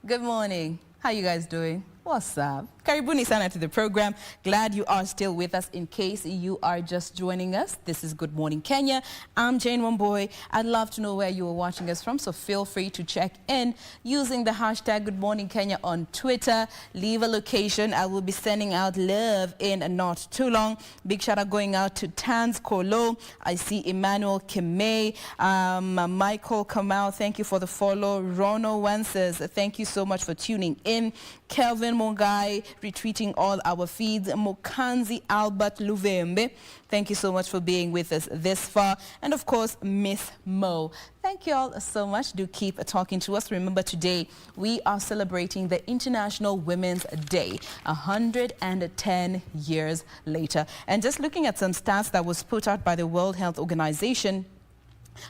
Good morning. How you guys doing? What's up? Karibuni sana to the program. Glad you are still with us. In case you are just joining us, this is Good Morning Kenya. I'm Jane Wamboy. I'd love to know where you are watching us from, so feel free to check in using the hashtag Good Morning Kenya on Twitter. Leave a location. I will be sending out love in not too long. Big shout out going out to Tans Kolo. I see Emmanuel Kime, Michael Kamau. Thank you for the follow. Rono Wences, thank you so much for tuning in. Kelvin Mongai, retweeting all our feeds. Mokanzi Albert Luvembe, thank you so much for being with us this far. And of course, Miss Mo. Thank you all so much. Do keep talking to us. Remember, today we are celebrating the International Women's Day, 110 years later. And just looking at some stats that was put out by the World Health Organization,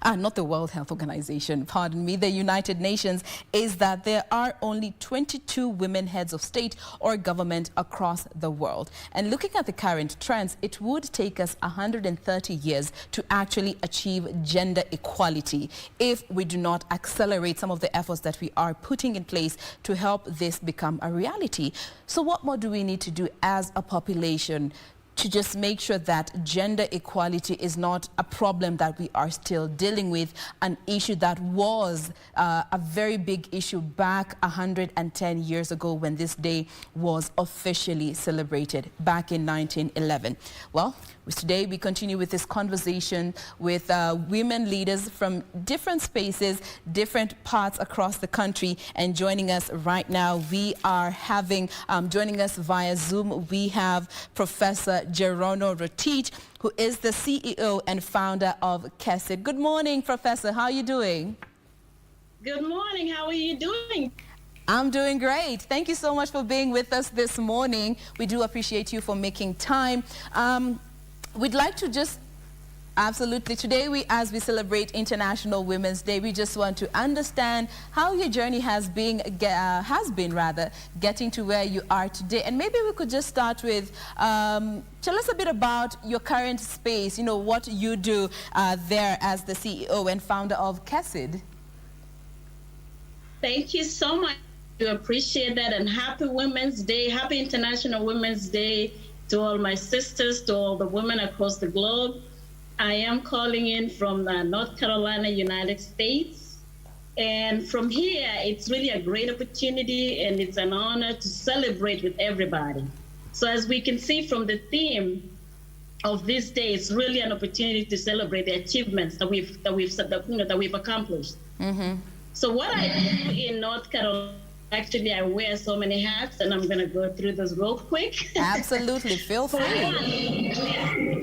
not the World Health Organization, pardon me, the United Nations, is that there are only 22 women heads of state or government across the world. And looking at the current trends, it would take us 130 years to actually achieve gender equality if we do not accelerate some of the efforts that we are putting in place to help this become a reality. So what more do we need to do as a population to just make sure that gender equality is not a problem that we are still dealing with, an issue that was a very big issue back 110 years ago when this day was officially celebrated back in 1911. Well, today we continue with this conversation with women leaders from different spaces, different parts across the country. And joining us right now, we are having, joining us via Zoom, we have Professor Jerono Rotich, who is the CEO and founder of KESID. Good morning, Professor. How are you doing? Good morning. How are you doing? I'm doing great. Thank you so much for being with us this morning. We do appreciate you for making time. We'd like to just, absolutely, today as we celebrate International Women's Day, we just want to understand how your journey has been, getting to where you are today. And maybe we could just start with, tell us a bit about your current space, you know, what you do there as the CEO and founder of KESID. Thank you so much. I appreciate that, and happy Women's Day, happy International Women's Day to all my sisters, to all the women across the globe. I am calling in from North Carolina, United States. And from here, it's really a great opportunity and it's an honor to celebrate with everybody. So as we can see from the theme of this day, it's really an opportunity to celebrate the achievements that we've accomplished. Mm-hmm. So what I do in North Carolina, actually, I wear so many hats, and I'm going to go through this real quick. Absolutely. Feel free.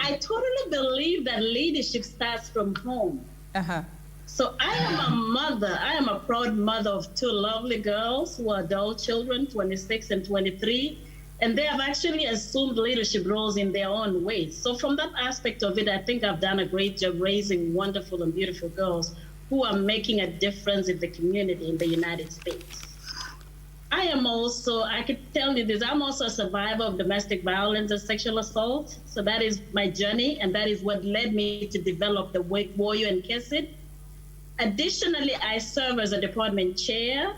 I totally believe that leadership starts from home. Uh-huh. So I am a mother. I am a proud mother of two lovely girls who are adult children, 26 and 23, and they have actually assumed leadership roles in their own ways. So from that aspect of it, I think I've done a great job raising wonderful and beautiful girls who are making a difference in the community in the United States. I am also, I could tell you this, I'm also a survivor of domestic violence and sexual assault. So that is my journey, and that is what led me to develop the Warrior and KESID. Additionally, I serve as a department chair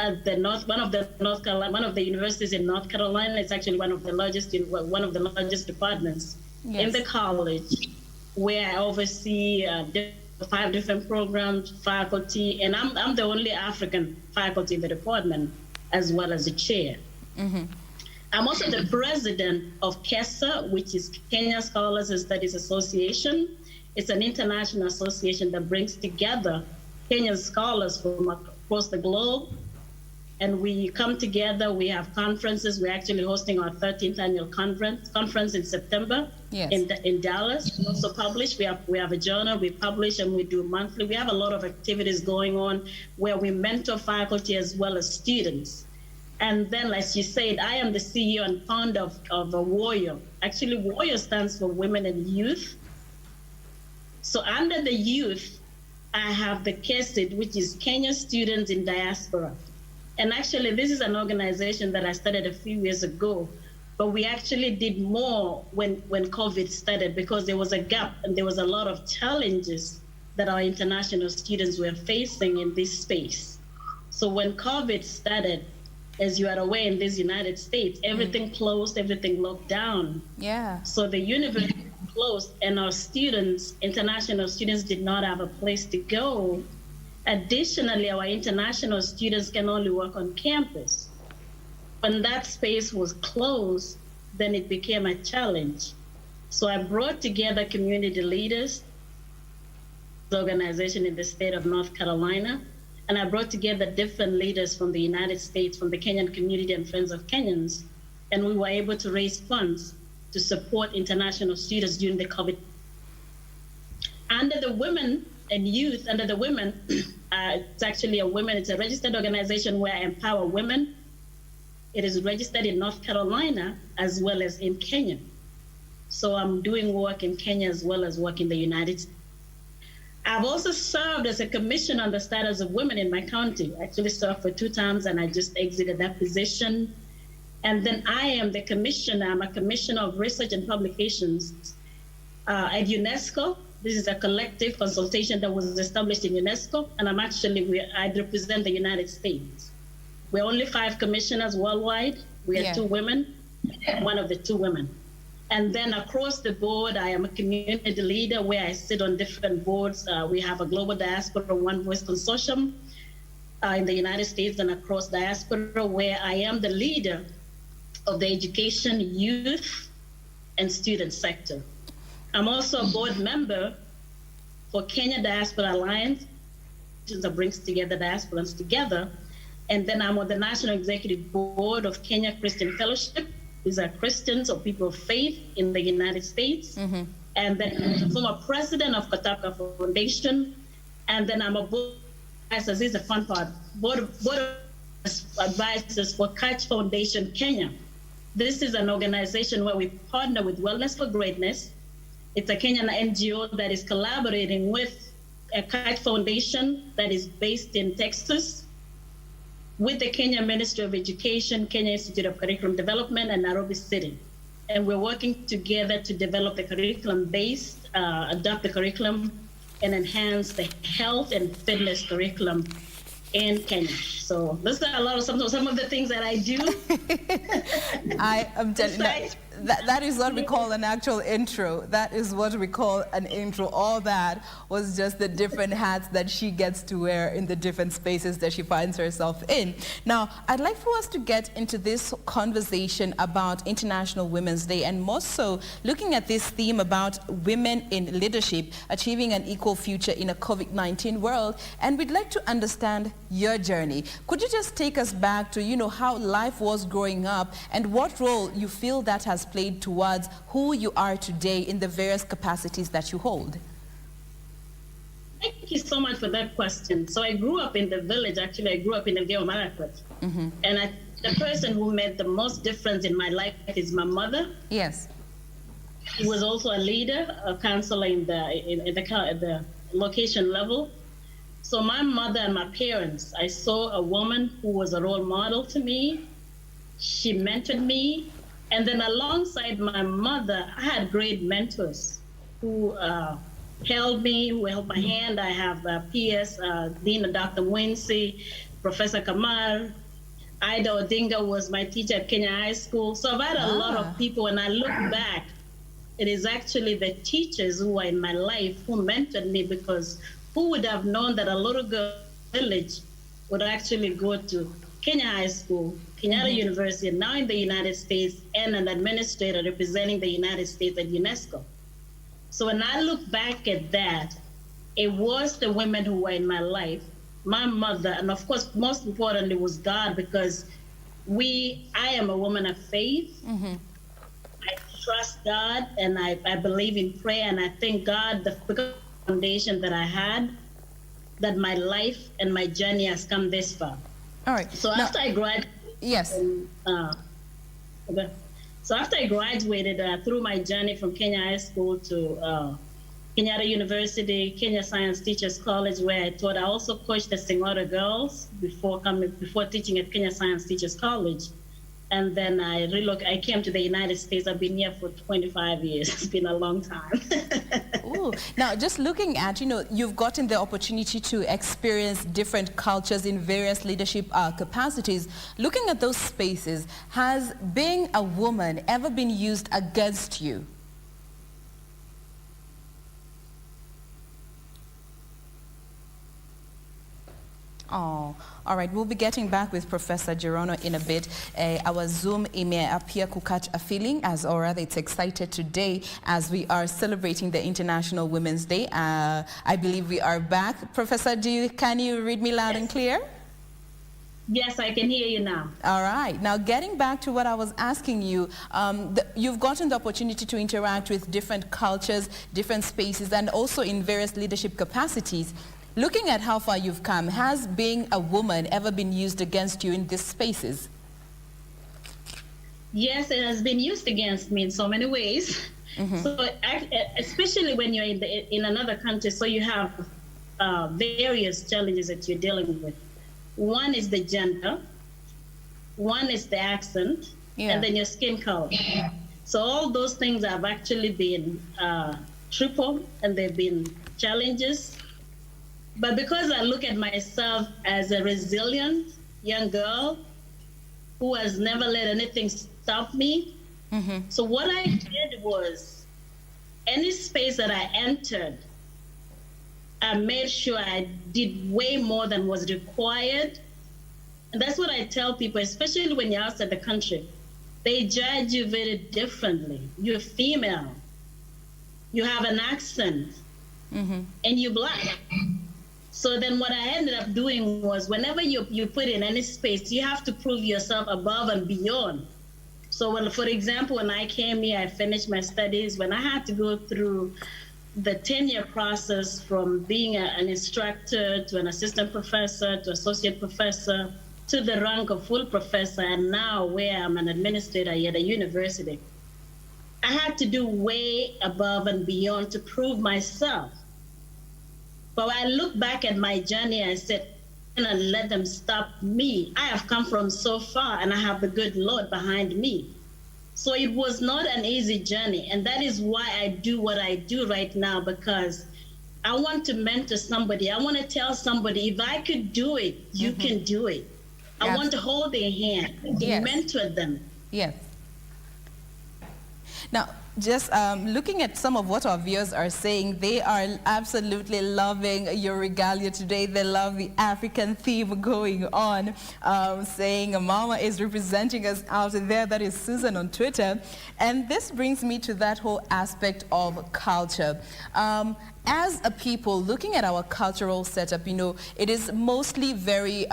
at the one of the universities in North Carolina. It's actually one of the largest departments in the college, where I oversee 5 different programs, faculty, and I'm the only African faculty in the department, as well as the chair. Mm-hmm. I'm also the president of KESA, which is Kenya Scholars and Studies Association. It's an international association that brings together Kenyan scholars from across the globe. And we come together, we have conferences. We're actually hosting our 13th annual conference in September. Yes. In Dallas. We also publish. We have a journal. We publish and we do monthly. We have a lot of activities going on where we mentor faculty as well as students. And then, as you said, I am the CEO and founder of a Warrior. Actually, Warrior stands for Women and Youth. So under the youth, I have the KESID, which is Kenya Students in Diaspora. And actually, this is an organization that I started a few years ago. But we actually did more when COVID started, because there was a gap and there was a lot of challenges that our international students were facing in this space. So when COVID started, as you are aware, in this United States, everything closed, everything locked down. Yeah. So the university closed, and our students, international students, did not have a place to go. Additionally, our international students can only work on campus. When that space was closed, then it became a challenge. So I brought together community leaders, the organization in the state of North Carolina, and I brought together different leaders from the United States, from the Kenyan community and Friends of Kenyans, and we were able to raise funds to support international students during the COVID. Under the women and youth, under the women, it's actually it's a registered organization where I empower women. It is registered in North Carolina as well as in Kenya. So I'm doing work in Kenya as well as work in the United States. I've also served as a commissioner on the status of women in my county. I actually served for 2 terms and I just exited that position. And then I am the commissioner. I'm a commissioner of research and publications at UNESCO. This is a collective consultation that was established in UNESCO. And I represent the United States. We're only 5 commissioners worldwide. We are 2 women, one of the 2 women. And then across the board, I am a community leader where I sit on different boards. We have a Global Diaspora One Voice Consortium in the United States and across diaspora, where I am the leader of the education, youth, and student sector. I'm also a board member for Kenya Diaspora Alliance, that brings together diasporans together. And then I'm on the National Executive Board of Kenya Christian Fellowship. These are Christians or people of faith in the United States. Mm-hmm. And then I'm a former president of Kataka Foundation. And then I'm a board advisor. This is the fun part. Board of advisors for Catch Foundation Kenya. This is an organization where we partner with Wellness for Greatness. It's a Kenyan NGO that is collaborating with a Catch Foundation that is based in Texas, with the Kenya Ministry of Education, Kenya Institute of Curriculum Development, and Nairobi City. And we're working together to develop the curriculum-based, adopt the curriculum, and enhance the health and fitness curriculum in Kenya. So those are a lot of some of the things that I do. I am telling you, that is what we call an actual intro. That is what we call an intro. All that was just the different hats that she gets to wear in the different spaces that she finds herself in. Now, I'd like for us to get into this conversation about International Women's Day, and more so looking at this theme about women in leadership, achieving an equal future in a COVID-19 world. And we'd like to understand your journey. Could you just take us back to, how life was growing up and what role you feel that has played towards who you are today in the various capacities that you hold? Thank you so much for that question. So I grew up in the village. Actually, I grew up in the Geo Marakwet. Mm-hmm. And the person who made the most difference in my life is my mother. Yes. She was also a leader, a counselor in the location level. So my mother and my parents, I saw a woman who was a role model to me. She mentored me. And then alongside my mother, I had great mentors who held me, who held my hand. I have PS, Dean Dr. Mwensi, Professor Kamal. Ida Odinga was my teacher at Kenya High School. So I've had a lot of people. When I look back, it is actually the teachers who are in my life who mentored me, because who would have known that a little girl village would actually go to Kenya High School, Kenyatta University, and now in the United States, and an administrator representing the United States at UNESCO. So when I look back at that, it was the women who were in my life, my mother, and of course, most importantly, was God, because I am a woman of faith. Mm-hmm. I trust God, and I believe in prayer, and I thank God the foundation that I had, that my life and my journey has come this far. All right. So after I graduated, yes. So after I graduated, through my journey from Kenya High School to Kenyatta University, Kenya Science Teachers College, where I taught, I also coached the Singora girls before teaching at Kenya Science Teachers College. And then I came to the United States. I've been here for 25 years. It's been a long time. Ooh, Cool. Now, just looking at, you've gotten the opportunity to experience different cultures in various leadership capacities. Looking at those spaces, has being a woman ever been used against you? Oh, all right. We'll be getting back with Professor Jerono in a bit. Our Zoom may appear to catch a feeling, as or rather it's excited today as we are celebrating the International Women's Day. I believe we are back. Professor, can you read me loud and clear? Yes, I can hear you now. All right. Now, getting back to what I was asking you, you've gotten the opportunity to interact with different cultures, different spaces, and also in various leadership capacities. Looking at how far you've come, has being a woman ever been used against you in these spaces? Yes, it has been used against me in so many ways. So, especially when you're in another country, so you have various challenges that you're dealing with. One is the gender, one is the accent, and then your skin color. So all those things have actually been triple, and they've been challenges. But because I look at myself as a resilient young girl who has never let anything stop me, so what I did was, any space that I entered, I made sure I did way more than was required. And that's what I tell people, especially when you're outside the country. They judge you very differently. You're female, you have an accent, and you're Black. So then what I ended up doing was, whenever you put in any space, you have to prove yourself above and beyond. So for example, when I came here, I finished my studies. When I had to go through the tenure process from being an instructor to an assistant professor to associate professor to the rank of full professor, and now where I'm an administrator at a university, I had to do way above and beyond to prove myself. But when I look back at my journey, I said, I'm gonna let them stop me. I have come from so far, and I have the good Lord behind me. So it was not an easy journey, and that is why I do what I do right now, because I want to mentor somebody. I want to tell somebody, if I could do it, you can do it. I want to hold their hand, mentor them. Yes. Now, just looking at some of what our viewers are saying, they are absolutely loving your regalia today. They love the African theme going on, saying Mama is representing us out there. That is Susan on Twitter. And this brings me to that whole aspect of culture. As a people, looking at our cultural setup, it is mostly very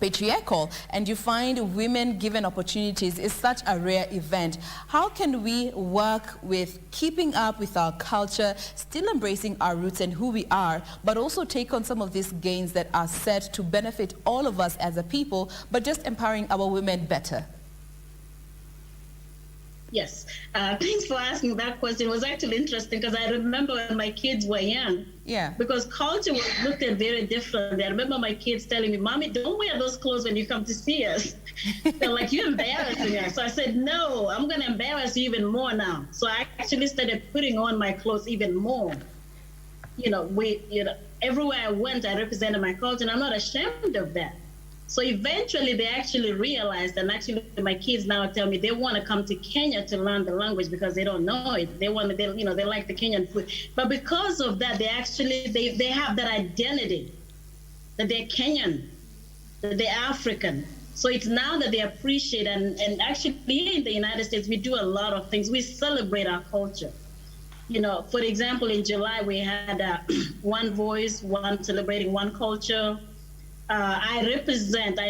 patriarchal, and you find women given opportunities is such a rare event. How can we work with keeping up with our culture, still embracing our roots and who we are, but also take on some of these gains that are set to benefit all of us as a people, but just empowering our women better? Yes, thanks for asking that question. It was actually interesting because I remember when my kids were young. Yeah. Because culture was looked at very differently. I remember my kids telling me, Mommy, don't wear those clothes when you come to see us. They're like, you're embarrassing us. So I said, no, I'm going to embarrass you even more now. So I actually started putting on my clothes even more. Everywhere I went, I represented my culture, and I'm not ashamed of that. So eventually they actually realized, and actually my kids now tell me they want to come to Kenya to learn the language because they don't know it. They like the Kenyan food. But because of that, they have that identity that they're Kenyan, that they're African. So it's now that they appreciate, and actually here in the United States, we do a lot of things. We celebrate our culture. For example, in July, we had one voice, one celebrating one culture. I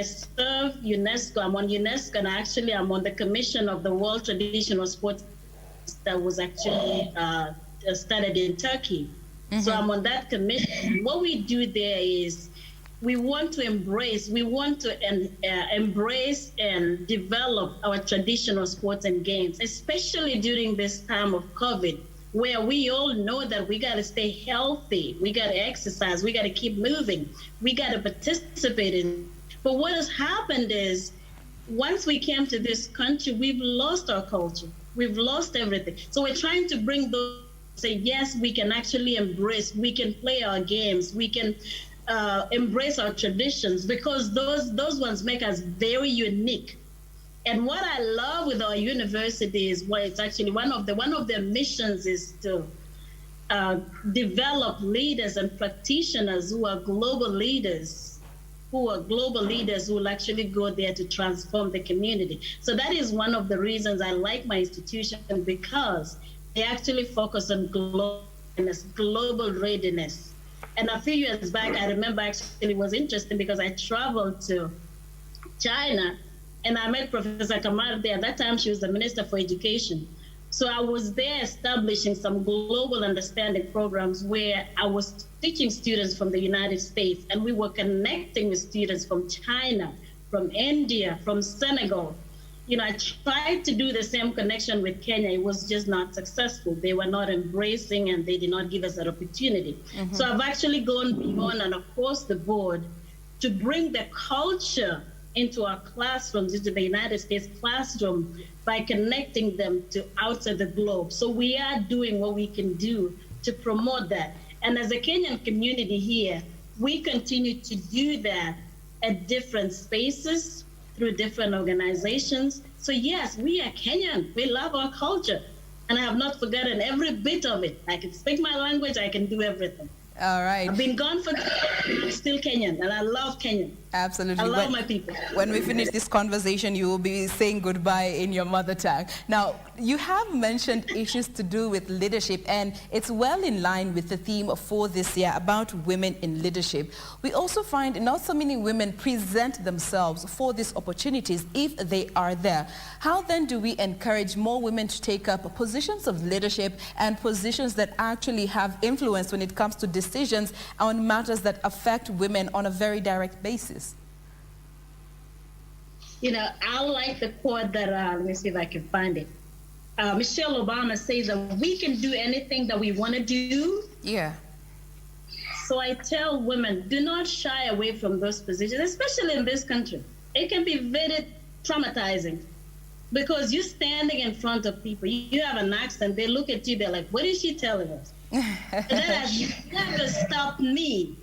serve UNESCO. I'm on UNESCO, and actually I'm on the commission of the World Traditional Sports that was actually started in Turkey. So I'm on that commission. What we do there is we want to embrace and develop our traditional sports and games, especially during this time of COVID, where we all know that we got to stay healthy, we got to exercise, we got to keep moving, we got to participate in. But what has happened is, once we came to this country, we've lost our culture, we've lost everything. So we're trying to bring those say, yes, we can actually embrace, we can play our games, we can embrace our traditions, because those ones make us very unique. And what I love with our university is, well, it's actually one of their missions is to develop leaders and practitioners who are global leaders, who will actually go there to transform the community. So that is one of the reasons I like my institution, because they actually focus on global readiness. And a few years back, I remember actually it was interesting because I traveled to China and I met Professor Kamal there. At that time, she was the Minister for Education. So I was there establishing some global understanding programs where I was teaching students from the United States, and we were connecting with students from China, from India, from Senegal. You know, I tried to do the same connection with Kenya. It was just not successful. They were not embracing, and they did not give us that opportunity. Mm-hmm. So I've actually gone beyond and across the board to bring the culture into our classrooms, into the United States classroom, by connecting them to outside the globe. So we are doing what we can do to promote that. And as a Kenyan community here, we continue to do that at different spaces, through different organizations. So yes, we are Kenyan. We love our culture. And I have not forgotten every bit of it. I can speak my language, I can do everything. All right. I've been gone for I'm still Kenyan, and I love Kenyan. Absolutely. I love my people. When we finish this conversation, you will be saying goodbye in your mother tongue. Now, you have mentioned issues to do with leadership, and it's well in line with the theme for this year about women in leadership. We also find not so many women present themselves for these opportunities if they are there. How then do we encourage more women to take up positions of leadership and positions that actually have influence when it comes to decisions on matters that affect women on a very direct basis? You know, I like the quote that, let me see if I can find it. Michelle Obama says that we can do anything that we want to do. Yeah. So I tell women, do not shy away from those positions, especially in this country. It can be very traumatizing because you're standing in front of people. You have an accent. They look at you. They're like, what is she telling us? And that has never stopped me.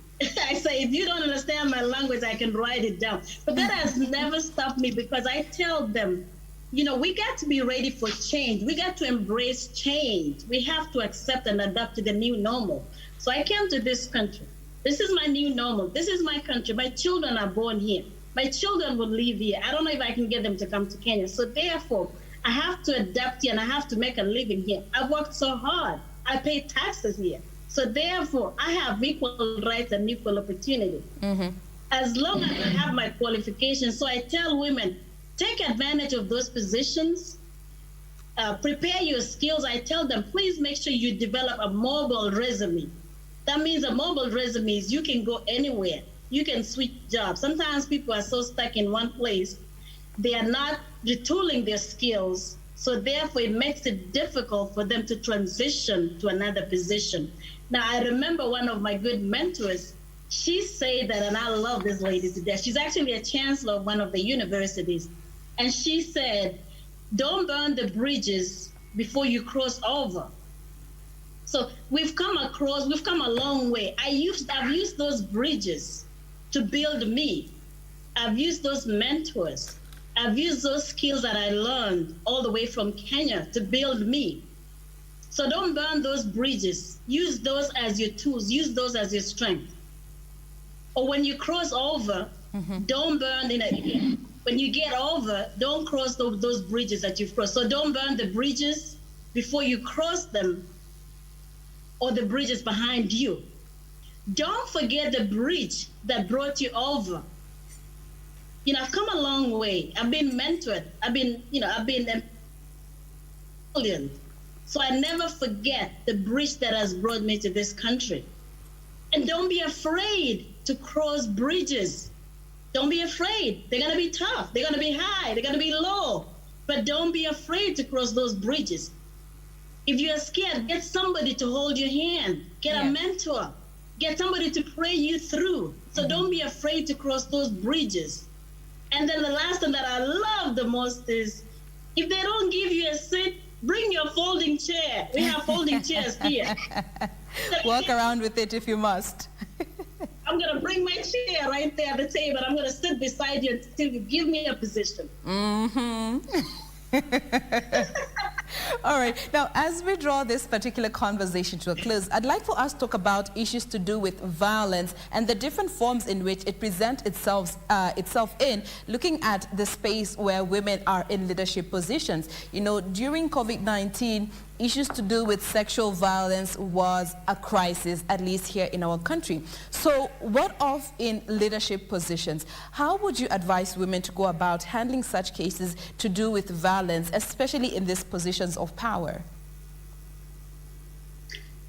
I say, if you don't understand my language, I can write it down. But that has never stopped me, because I tell them, you know, we got to be ready for change. We got to embrace change. We have to accept and adapt to the new normal. So I came to this country. This is my new normal. This is my country. My children are born here. My children will live here. I don't know if I can get them to come to Kenya. So therefore, I have to adapt here, and I have to make a living here. I've worked so hard. I pay taxes here. So therefore, I have equal rights and equal opportunity. Mm-hmm. As long as I have my qualifications. So I tell women, take advantage of those positions, prepare your skills. I tell them, please make sure you develop a mobile resume. That means a mobile resume is you can go anywhere. You can switch jobs. Sometimes people are so stuck in one place, they are not retooling their skills. So therefore, it makes it difficult for them to transition to another position. Now, I remember one of my good mentors, she said that, and I love this lady to death. She's actually a chancellor of one of the universities. And she said, don't burn the bridges before you cross over. So we've come a long way. I've used those bridges to build me. I've used those mentors. I've used those skills that I learned all the way from Kenya to build me. So don't burn those bridges. Use those as your tools. Use those as your strength. Or when you cross over, don't burn in it. When you get over, don't cross those bridges that you've crossed. So don't burn the bridges before you cross them, or the bridges behind you. Don't forget the bridge that brought you over. You know, I've come a long way. I've been mentored. I've been brilliant. So I never forget the bridge that has brought me to this country. And don't be afraid to cross bridges. Don't be afraid. They're going to be tough. They're going to be high. They're going to be low. But don't be afraid to cross those bridges. If you're scared, get somebody to hold your hand. Get a mentor. Get somebody to pray you through. So don't be afraid to cross those bridges. And then the last thing that I love the most is, if they don't give you a seat, bring your folding chair. We have folding chairs here. Walk around with it if you must. I'm going to bring my chair right there at the table. I'm going to sit beside you until you give me a position. All right. Now, as we draw this particular conversation to a close, I'd like for us to talk about issues to do with violence and the different forms in which it presents itself in, looking at the space where women are in leadership positions. You know, during COVID-19, issues to do with sexual violence was a crisis, at least here in our country. So what of in leadership positions? How would you advise women to go about handling such cases to do with violence, especially in these positions of power?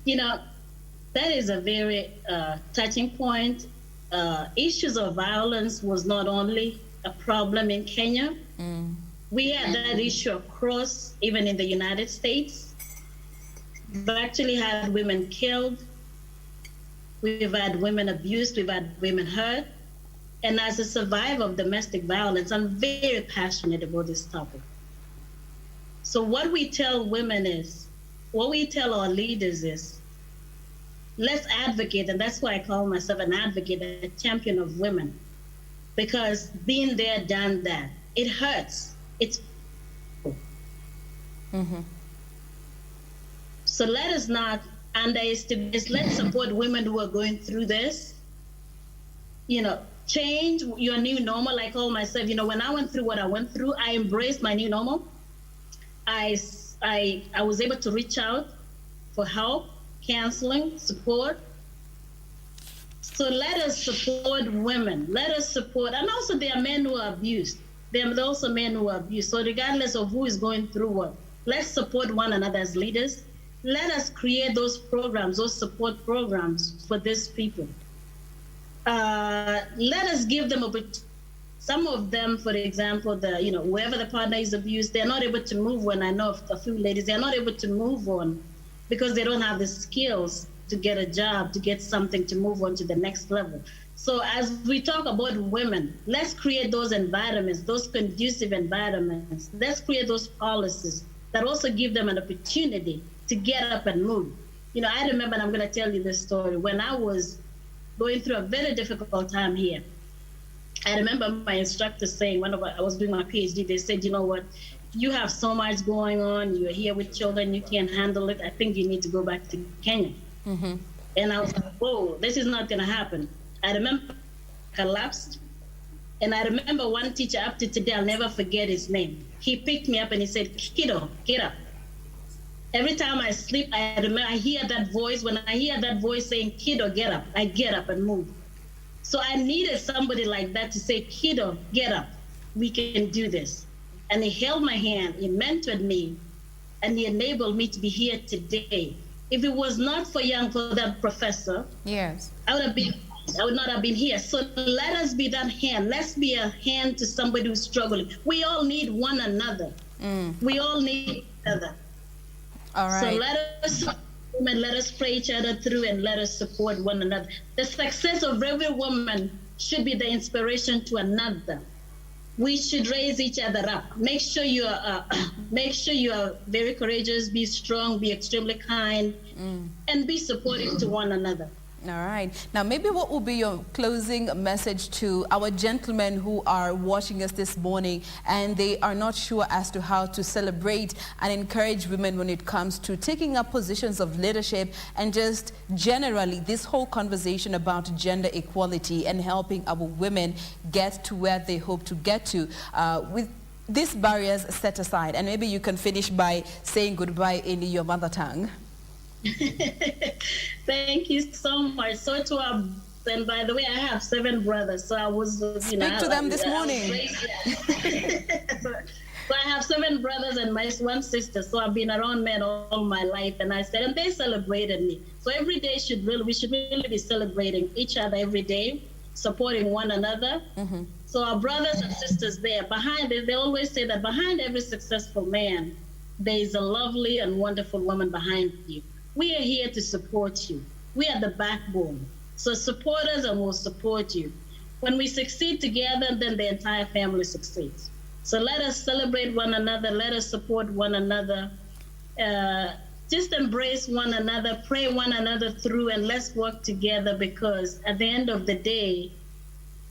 You know, that is a very touching point. Issues of violence was not only a problem in Kenya. We had that issue across, even in the United States. We've actually had women killed. We've had women abused. We've had women hurt. And as a survivor of domestic violence, I'm very passionate about this topic. So what we tell women is, what we tell our leaders is, let's advocate, and that's why I call myself an advocate, a champion of women, because being there, done that, it hurts. It's So let us not underestimate this. Let's support women who are going through this. You know, change your new normal. I call myself, you know, when I went through what I went through, I embraced my new normal. I was able to reach out for help, counseling, support. So let us support women. Let us support, and also there are men who are abused. There are also men who are abused. So regardless of who is going through what, let's support one another as leaders. Let us create those programs, those support programs for these people. Let us give them some of them, for example, whoever the partner is abused, they're not able to move on. I know of a few ladies, they're not able to move on because they don't have the skills to get a job, to get something, to move on to the next level. So as we talk about women, let's create those environments, those conducive environments. Let's create those policies that also give them an opportunity to get up and move. You know, I remember, and I'm going to tell you this story, when I was going through a very difficult time here, I remember my instructor saying, when I was doing my PhD, they said, you know what, you have so much going on, you're here with children, you can't handle it, I think you need to go back to Kenya. And I was like, whoa, this is not going to happen. I remember I collapsed. And I remember one teacher, up to today, I'll never forget his name. He picked me up and he said, kiddo, get up. Every time I sleep, I hear that voice. When I hear that voice saying, kiddo, get up, I get up and move. So I needed somebody like that to say, kiddo, get up, we can do this. And he held my hand, he mentored me, and he enabled me to be here today. If it was not for that professor, yes, I would not have been here. So let us be that hand. Let's be a hand to somebody who's struggling. We all need one another. We all need each other. All right. So let us pray each other through and let us support one another. The success of every woman should be the inspiration to another. We should raise each other up. Make sure you are very courageous, be strong, be extremely kind, and be supportive to one another. All right. Now, maybe what will be your closing message to our gentlemen who are watching us this morning and they are not sure as to how to celebrate and encourage women when it comes to taking up positions of leadership and just generally this whole conversation about gender equality and helping our women get to where they hope to get to with these barriers set aside? And maybe you can finish by saying goodbye in your mother tongue. Thank you so much. So and by the way, I have 7 brothers. So I was, Speak to them this morning. So I have 7 brothers and my 1 sister. So I've been around men all my life, and and they celebrated me. So every day we should really be celebrating each other every day, supporting one another. So our brothers and sisters there, they always say that behind every successful man, there is a lovely and wonderful woman behind you. We are here to support you. We are the backbone. So support us and we'll support you. When we succeed together, then the entire family succeeds. So let us celebrate one another. Let us support one another. just embrace one another, pray one another through, and let's work together, because at the end of the day,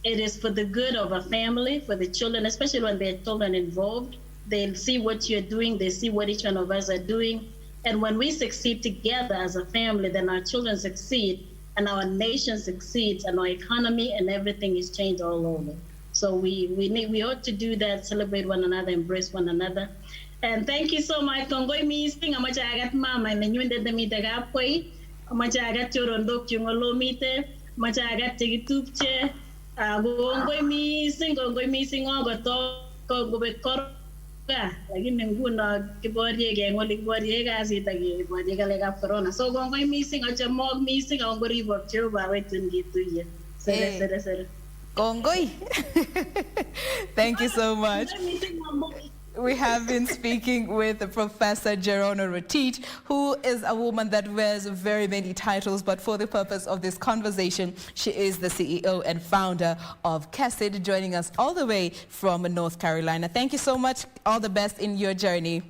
it is for the good of a family, for the children, especially when there are children involved. They'll see what you're doing, they see what each one of us are doing. And when we succeed together as a family, then our children succeed, and our nation succeeds, and our economy and everything is changed all over. So we ought to do that, celebrate one another, embrace one another. And thank you so much. Kongoy mising ang machagat mama na nyun de demi daga poi, machagat Jerono yung olomite, machagat tigitupche, kongoy mising ogoto kongoy korga. Lagi nenguna kibori gengoli kibori kasi tagi kibori kalega corona. So kongoy mising acha mog mising ongori bokcho bawe tungitu ye. Sere. Kongoy. Thank you so much. We have been speaking with Professor Jerono Rotich, who is a woman that wears very many titles, but for the purpose of this conversation, she is the CEO and founder of CASID, joining us all the way from North Carolina. Thank you so much. All the best in your journey.